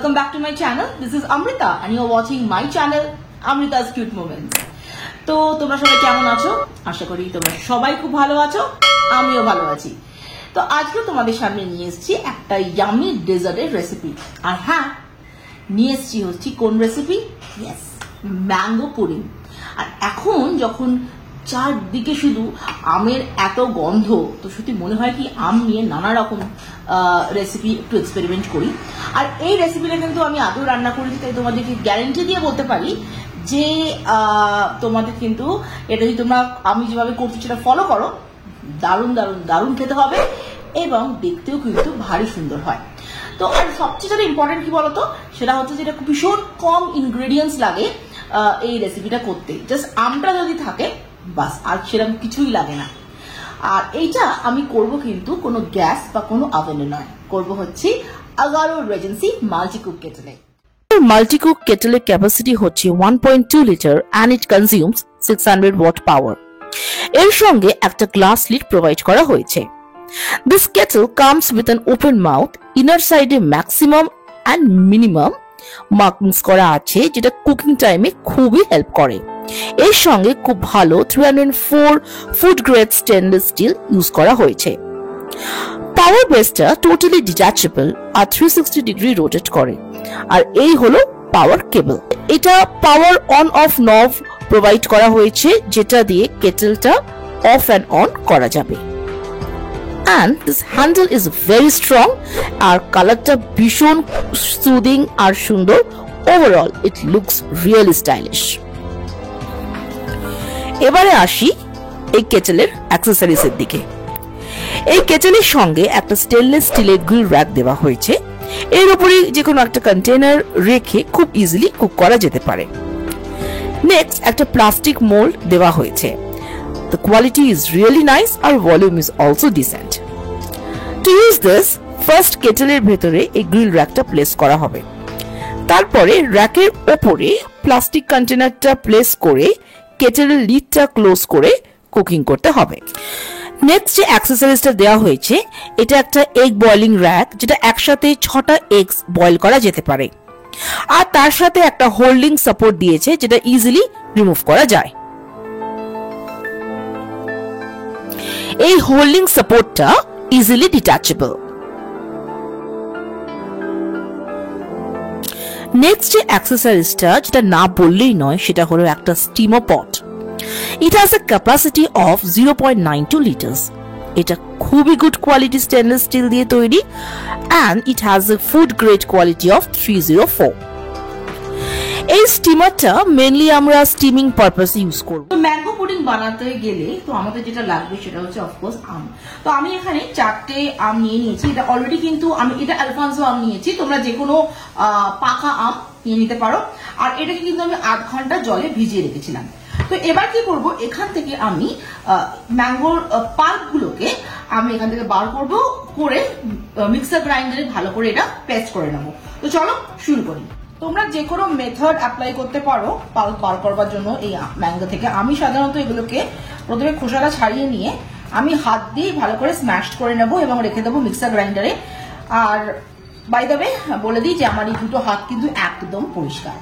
Welcome back to my channel. This is Amrita and you are watching my channel Amrita's Cute Moments. তো তোমরা সবাই কেমন আছো? আশা করি তোমরা সবাই খুব ভালো আছো, আমিও ভালো আছি। তো আজকে তোমাদের সামনে নিয়ে এসেছি একটা ইয়ামি ডেজার্টের রেসিপি। আর হ্যাঁ, নিয়ে এসেছি হচ্ছে কোন রেসিপি? Yes, mango pudding. আর এখন যখন চারদিকে শুধু আমের এত গন্ধ, তো সত্যি মনে হয় কি আম নিয়ে নানা রকম রেসিপি একটু এক্সপেরিমেন্ট করি। আর এই রেসিপিটা কিন্তু আমি আগেও রান্না করেছি, তাই তোমাদেরকে গ্যারেন্টি দিয়ে বলতে পারি যে তোমাদের কিন্তু এটা যদি তোমরা আমি যেভাবে করছি সেটা ফলো করো, দারুণ দারুণ দারুণ খেতে হবে এবং দেখতেও কিন্তু ভারী সুন্দর হয়। তো আর সবচেয়ে যেটা ইম্পর্টেন্ট কি বলতো, সেটা হচ্ছে যেটা ভীষণ কম ইনগ্রেডিয়েন্টস লাগে এই রেসিপিটা করতে। জাস্ট আমটা যদি থাকে বাস, আর সেরকম কিছুই লাগে না। আর এইটা আমি করব কিন্তু কোনো গ্যাস বা কোনো ওভেনে নয়, করব হচ্ছে আগারো রেজেন্সি মাল্টিকুক কেটেলে। মাল্টিকুক কেটেলের ক্যাপাসিটি হচ্ছে 1.2 litre and it consumes 600 watt power. এর সঙ্গে একটা গ্লাস লিড প্রোভাইড করা হয়েছে। This kettle comes with an open mouth, inner side A maximum and minimum markings করা আছে, যেটা কুকিং টাইমে খুবই হেল্প করে। এর সঙ্গে খুব ভালো 304 food grade stainless steel use করা হয়েছে। পাওয়ার বেসটা টোটালি ডিট্যাচেবল আর 360 ডিগ্রি রোটেট করে। আর এই হলো পাওয়ার কেবল। এটা পাওয়ার অন অফ নব প্রোভাইড করা হয়েছে, যেটা দিয়ে কেটেলটা অফ অ্যান্ড অন করা যাবে। And this handle is very strong আর কালারটা ভীষণ সুদিং আর সুন্দর। Overall it looks really stylish. এবারে আসি এই কেটেলের অ্যাক্সেসরিজ এর দিকে। এই কেটেলের সঙ্গে একটা স্টেনলেস স্টিলের গ্রিল র্যাক দেওয়া হয়েছে। এর উপরে যে কোনো একটা কন্টেনার রেখে খুব ইজিলি কুক করা যেতে পারে। নেক্সট একটা প্লাস্টিক মোল্ড দেওয়া হয়েছে। The quality is really nice R volume is also decent. To use this, first কেটেলের ভেতরে এই গ্রিল র্যাকটা প্লেস করা হবে। তারপরে র্যাকের ওপরে প্লাস্টিক কন্টেনারটা প্লেস করে কেটেলের লিডটা ক্লোজ করে কুকিং করতে হবে। নেক্সট যে অ্যাক্সেসরিজটা দেওয়া হয়েছে, এটা একটা এগ বয়লিং র্যাক, যেটা একসাথে 6টা এগস বয়েল করা যেতে পারে। আর তার সাথে একটা হোল্ডিং সাপোর্ট দিয়েছে, যেটা ইজিলি রিমুভ করা যায়। এই হোল্ডিং সাপোর্টটা ইজিলি ডিট্যাচেবল। নেক্সট যে অ্যাক্সেসরিজটা, যেটা না বললেই নয়, সেটা হলো একটা steamer pot. It has a capacity of 0.92 liters. এটা খুবই গুড কোয়ালিটি স্টেনলেস স্টিল দিয়ে তৈরি and it has a food grade quality of 304. এই স্টিমারটা মেইনলি আমরা স্টিমিং পারপাসে ইউজ করব। তো ম্যাঙ্গো পুডিং বানাতে গেলে তো আমাদের যেটা লাগবে সেটা হচ্ছে অফকোর্স আম। তো আমি এখানে 4টে আম নিয়ে নিয়েছি। এটা অলরেডি কিন্তু আমি এটা আলফানসো আম নিয়েছি, তোমরা যে কোনো পাকা আম নিয়ে নিতে পারো। আর এটাকে কিন্তু আমি 8 ঘন্টা জলে ভিজিয়ে রেখেছিলাম। তো এবার কি করব, এখান থেকে আমি ম্যাঙ্গোর পাল্প গুলোকে আমি এখান থেকে বার করব, করে মিক্সার গ্রাইন্ডারে ভালো করে এটা পেস্ট করে নেবো। তো চলো শুরু করি। তোমরা যে কোনো মেথড অ্যাপ্লাই করতে পারো পাল্প বার করবার জন্য এই ম্যাঙ্গো থেকে। আমি সাধারণত এগুলোকে প্রথমে খোসাটা ছাড়িয়ে নিয়ে আমি হাত দিয়ে ভালো করে স্ম্যাশ করে নেবো এবং রেখে দেবো মিক্সার গ্রাইন্ডারে। আর বাই দ্য ওয়ে বলে দিই যে আমার এই দুটো হাত কিন্তু একদম পরিষ্কার।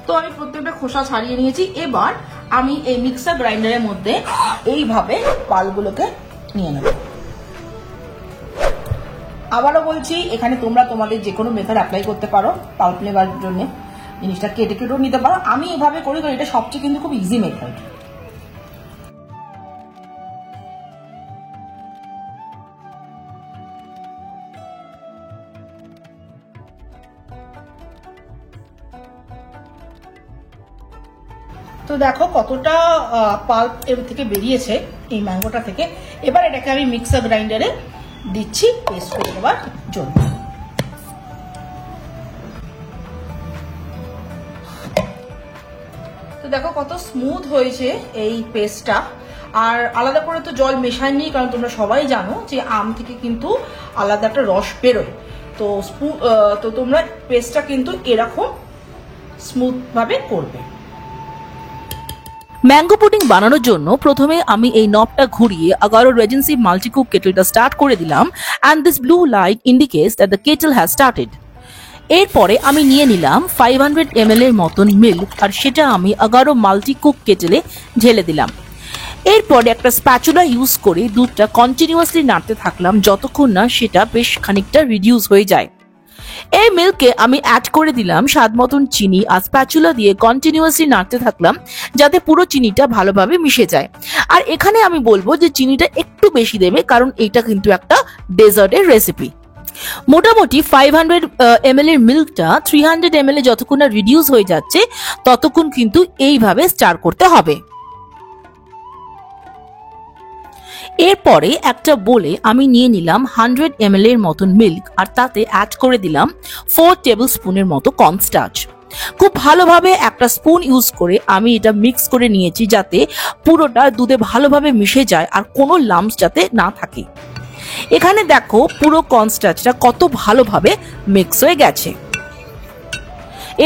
তো আমি প্রত্যেকটা খোসা ছাড়িয়ে নিয়েছি। এবার আমি এই মিক্সার গ্রাইন্ডারের মধ্যে এইভাবে পালগুলোকে নিয়ে নেব। আবারও বলছি, এখানে তোমরা তোমাদের যে কোনো মেথড অ্যাপ্লাই করতে পারো পাল্প নেবার জন্য। জিনিসটা কেটে কেটেও নিতে পারো, আমি এভাবে করি কারণ এটা সবচেয়ে কিন্তু খুব ইজি মেথড। তো দেখো কতটা পাল্প এর থেকে বেরিয়েছে এই ম্যাঙ্গোটা থেকে। এবার এটাকে আমি মিক্সার গ্রাইন্ডারে দিচ্ছি পেস্ট করে নেবার জন্য। তো দেখো কত স্মুথ হয়েছে এই পেস্টটা। আর আলাদা করে তো জল মেশায়নি, কারণ তোমরা সবাই জানো যে আম থেকে কিন্তু আলাদা একটা রস বেরোয়। তো তোমরা পেস্টটা কিন্তু এরকম স্মুথ ভাবে করবে। ম্যাঙ্গো পুডিং বানানোর জন্য প্রথমে আমি এই নবটা ঘুরিয়ে আগারো রেজেন্সি মাল্টিকুক কেটলটা স্টার্ট করে দিলাম and this blue light indicates that the Kettle has started. এরপরে আমি নিয়ে নিলাম 500 ml এর মতন মিল্ক আর সেটা আমি আগারো মাল্টিকুক কেটলে ঢেলে দিলাম। এরপরে একটা স্প্যাচুলা ইউজ করে দুধটা কন্টিনিউয়াসলি নাড়তে থাকলাম যতক্ষণ না সেটা বেশ খানিকটা রিডিউস হয়ে যায়। এই মিল্কে আমি অ্যাড করে দিলাম স্বাদ মতন চিনি আর স্প্যাচুলা দিয়ে কন্টিনিউয়াসলি নাড়তে থাকলাম যাতে পুরো চিনিটা ভালোভাবে মিশে যায়। আর এখানে আমি বলবো যে চিনিটা একটু বেশি দেবে, কারণ এটা কিন্তু একটা ডেজার্টের রেসিপি। মোটামুটি 500 ml এর মিল্কটা 300 ml এ যতক্ষণ না রিডিউস হয়ে যাচ্ছে ততক্ষণ কিন্তু এইভাবে স্টার করতে হবে। এরপরে একটা বলে আমি নিয়ে নিলাম 100 ml এর মতন মিল্ক আর তাতে অ্যাড করে দিলাম 4 টেবিল স্পুনের মতো কর্নস্টার্চ। খুব ভালোভাবে একটা স্পুন ইউজ করে আমি এটা মিক্স করে নিয়েছি যাতে পুরোটা দুধে ভালোভাবে মিশে যায় আর কোনো লাম্পস যাতে না থাকে। এখানে দেখো পুরো কর্নস্টার্চটা কত ভালোভাবে মিক্স হয়ে গেছে।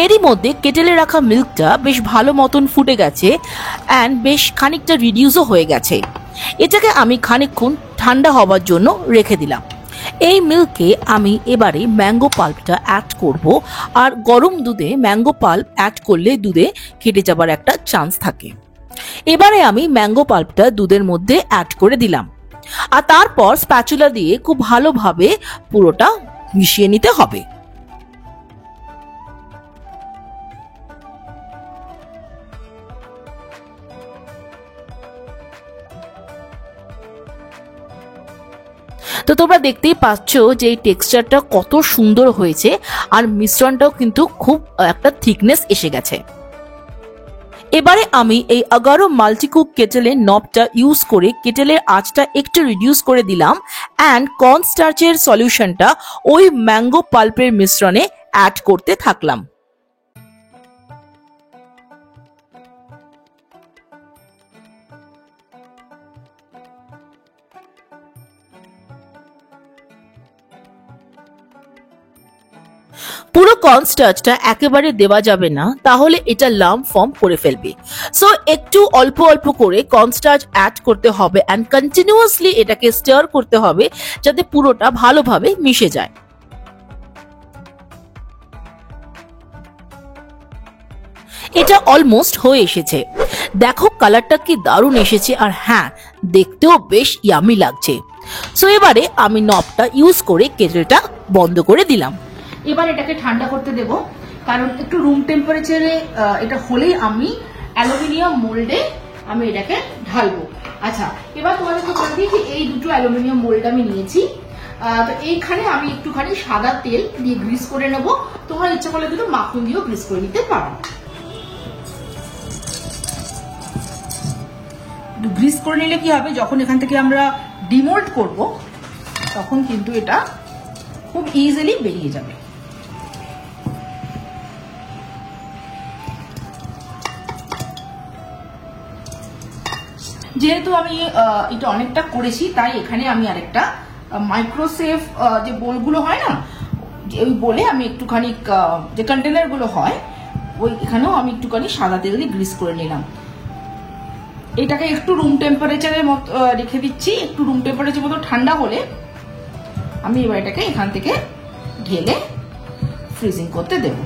এরই মধ্যে কেটেলে রাখা মিল্কটা বেশ ভালো মতন ফুটে গেছে অ্যান্ড বেশ খানিকটা রিডিউসও হয়ে গেছে। এটাকে আমি খানিকক্ষণ ঠান্ডা হওয়ার জন্য রেখে দিলাম। এই মিল্কে আমি এবারে ম্যাঙ্গো পাল্পটা অ্যাড করব আর গরম দুধে ম্যাঙ্গো পাল্প অ্যাড করলে দুধে কেটে যাবার একটা চান্স থাকে। এবারে আমি ম্যাঙ্গো পাল্পটা দুধের মধ্যে অ্যাড করে দিলাম আর তারপর স্প্যাচুলা দিয়ে খুব ভালোভাবে পুরোটা মিশিয়ে নিতে হবে। তো তোমরা দেখতেই পাচ্ছ যে এই টেক্সচারটা কত সুন্দর হয়েছে আর মিশ্রণটাও কিন্তু খুব একটা থিকনেস এসে গেছে। এবারে আমি এই আগারো মাল্টিকুক কেটেলের নবটা ইউজ করে কেটেলের আঁচটা একটু রিডিউস করে দিলাম অ্যান্ড কর্নস্টার্চের সলিউশনটা ওই ম্যাঙ্গো পাল্পের মিশ্রণে অ্যাড করতে থাকলাম। পুরো কর্নস্টার্চটা একেবারে দেওয়া যাবে না, তাহলে এটা লাম্প ফর্ম করে ফেলবে। সো একটু অল্প অল্প করে কর্নস্টার্চ অ্যাড করতে হবে অ্যান্ড কন্টিনিউয়াসলি এটাকে স্টার করতে হবে যাতে পুরোটা ভালোভাবে মিশে যায়। এটা অলমোস্ট হয়ে এসেছে। দেখো কালারটা কি দারুণ এসেছে আর হ্যাঁ দেখতেও বেশ ইয়ামি লাগছে। সো এবারে আমি নবটা ইউজ করে কেটেলটা বন্ধ করে দিলাম। এবার এটাকে ঠান্ডা করতে দেব, কারণ একটু রুম টেম্পারেচারে এটা হলেই আমি অ্যালুমিনিয়াম মোল্ডে আমি এটাকে ঢালবো। আচ্ছা, এবার তোমাদেরকে বলে দিই যে এই দুটো অ্যালুমিনিয়াম মোল্ড আমি নিয়েছি। তো এইখানে আমি একটুখানি সাদা তেল দিয়ে গ্রিস করে নেব। তোমরা ইচ্ছা করলে কিন্তু মাখন দিয়েও গ্রিস করে নিতে পারো। গ্রিস করে নিলে কি হবে, যখন এখান থেকে আমরা ডিমোল্ড করব তখন কিন্তু এটা খুব ইজিলি বেরিয়ে যাবে। যেহেতু আমি এটা অনেকটা করেছি তাই এখানে আমি আরেকটা মাইক্রোসেফ যে বোলগুলো হয় না, ওই বলে আমি একটুখানি যে কন্টেনার গুলো হয় ওই এখানেও আমি একটুখানি সাদা তেল দিয়ে গ্রিস করে নিলাম। এটাকে একটু রুম টেম্পারেচারের মতো রেখে দিচ্ছি। একটু রুম টেম্পারেচার মতো ঠান্ডা হলে আমি এবার এটাকে এখান থেকে ঢেলে ফ্রিজিং করতে দেব।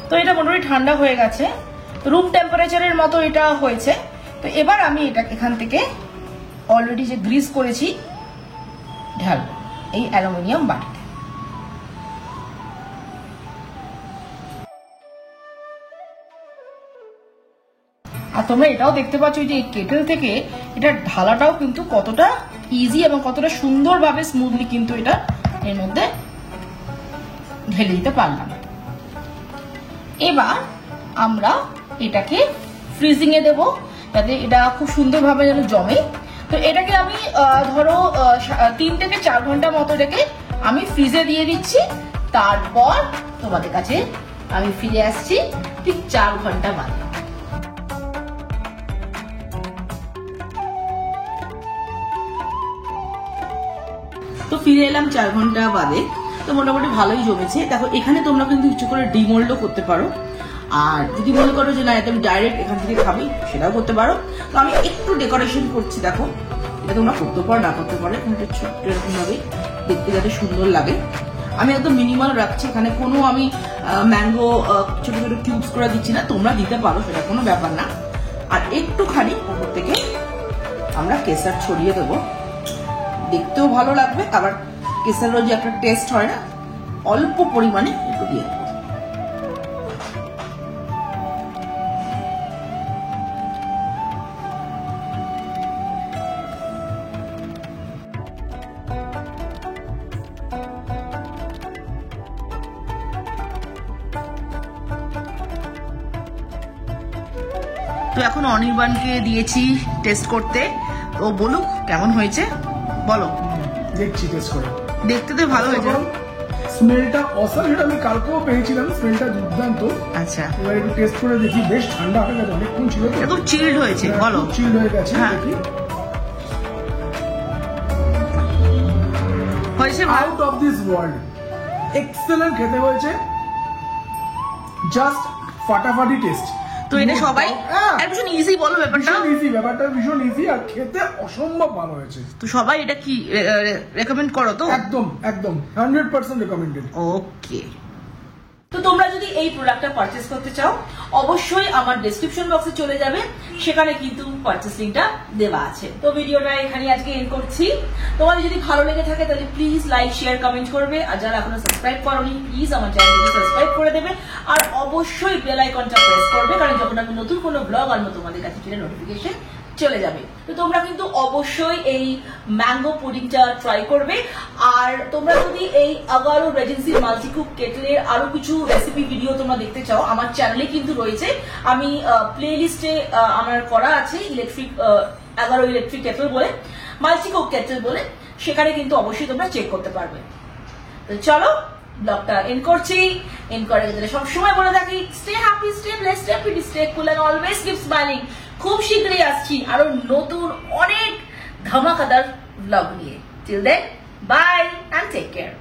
তো এটা মোটামুটি ঠান্ডা হয়ে গেছে, রুম টেম্পারেচারের মতো এটা হয়েছে। তো এবার আমি এটা এখান থেকে অলরেডি যে গ্রিস করেছি ঢালবো এই অ্যালুমিনিয়াম বাটিতে। আর তোমরা এটাও দেখতে পাচ্ছ যে এই কেটেল থেকে এটা ঢালাটাও কিন্তু কতটা ইজি এবং কতটা সুন্দরভাবে স্মুথলি কিন্তু এটা এর মধ্যে ঢেলে দিতে পারলাম। এবার আমরা এটাকে ফ্রিজিং এ দেবো যাতে এটা খুব সুন্দরভাবে যেন জমে। তো এটাকে আমি ধরো 3 থেকে 4 ঘন্টা মতো রেখে আমি ফ্রিজে দিয়ে দিচ্ছি। তারপর তোমাদের কাছে আমি ফিরে আসছি ঠিক 4 ঘন্টা বাদে। তো ফিরে এলাম 4 ঘন্টা বাদে। তো মোটামুটি ভালোই জমেছে। দেখো এখানে তোমরা কিন্তু কিছু করে ডিমোল্ডও করতে পারো, আর যদি মনে করো যে না এটা আমি ডাইরেক্ট এখান থেকে খাবি সেটাও করতে পারো। তো আমি একটু ডেকোরেশন করছি, দেখো এটা তোমরা করতে পারো না করতে পারো, এখানে ছোট্ট এরকম ভাবে দেখতে যাতে সুন্দর লাগে। আমি একদম মিনিমাল রাখছি, এখানে কোনো আমি ম্যাঙ্গো ছোট ছোট কিউবস করে দিচ্ছি না, তোমরা দিতে পারো সেটা কোনো ব্যাপার না। আর একটুখানি উপর থেকে আমরা কেসার ছড়িয়ে দেবো, দেখতেও ভালো লাগবে, আবার কেসারেরও যে একটা টেস্ট হয় না, অল্প পরিমাণে একটু দিয়ে দেবো। তো এখন অনির্বাণকে দিয়েছি টেস্ট করতে, তো বলুক কেমন হয়েছে, বলো। দেখছি টেস্ট করে, দেখতে তো ভালো হয়েছে, স্মেলটা অসাম, যেটা আমি কালকেও পেয়েছিলাম, স্মেলটা দুর্দান্ত। আচ্ছা এবার একটু টেস্ট করে দেখি, বেশ ঠান্ডা হয়ে গেছে, অনেকক্ষণ ছিল তো, একদম চিল্ড হয়েছে, বলো। চিল্ড হয়ে গেছে, হ্যাঁ। দেখি হয়েছে out of this world, excellent খেতে হয়েছে, জাস্ট ফাটাফাটি টেস্ট। তো এটা সবাই ভীষণ ইজি, বলো ব্যাপারটা ইজি, ব্যাপারটা ভীষণ ইজি আর খেতে অসম্ভব ভালো হয়েছে। তো সবাই এটা কি রেকমেন্ড করো তো? একদম একদম 100% রেকমেন্ডেড। ওকে, তো তোমরা যদি এই প্রোডাক্টটা পারচেজ করতে চাও অবশ্যই আমার ডেসক্রিপশন বক্সে চলে যাবে, সেখানে কিন্তু পারচেজ লিংকটা দেওয়া আছে। তো ভিডিওটা এখানে আজকে এন্ড করছি। তোমাদের যদি ভালো লেগে থাকে তাহলে প্লিজ লাইক শেয়ার কমেন্ট করবে, আর যারা এখনো সাবস্ক্রাইব করোনি প্লিজ আমার চ্যানেলকে সাবস্ক্রাইব করে দেবে, আর অবশ্যই বেল আইকনটা প্রেস করবে, কারণ যখন আমি নতুন কোনো ব্লগ আনবো তোমাদের কাছে সেটা নোটিফিকেশন চলে যাবে। তো তোমরা কিন্তু অবশ্যই এই ম্যাঙ্গো পুডিংটা ট্রাই করবে। আর তোমরা যদি এই আগারো রেজেন্সি মাল্টিকুক কেটলের আরো কিছু রেসিপি ভিডিও তোমরা দেখতে চাও, আমার চ্যানেলে কিন্তু রয়েছে, আমি প্লে লিস্টে আমার করা আছে, ইলেকট্রিক আগারো ইলেকট্রিক কেটল বলে, মাল্টিকুক কেটল বলে, সেখানে কিন্তু অবশ্যই তোমরা চেক করতে পারবে। তো চলো ব্লগটা এন্ড করছি। এন্ড করে গেলে সবসময় বলে থাকি, stay happy, stay blessed, stay pretty, stay cool and always keep smiling. খুব শীঘ্রই আসছি আরো নতুন অনেক ধামাকাদার ব্লগ নিয়ে। Till then, bye and take care.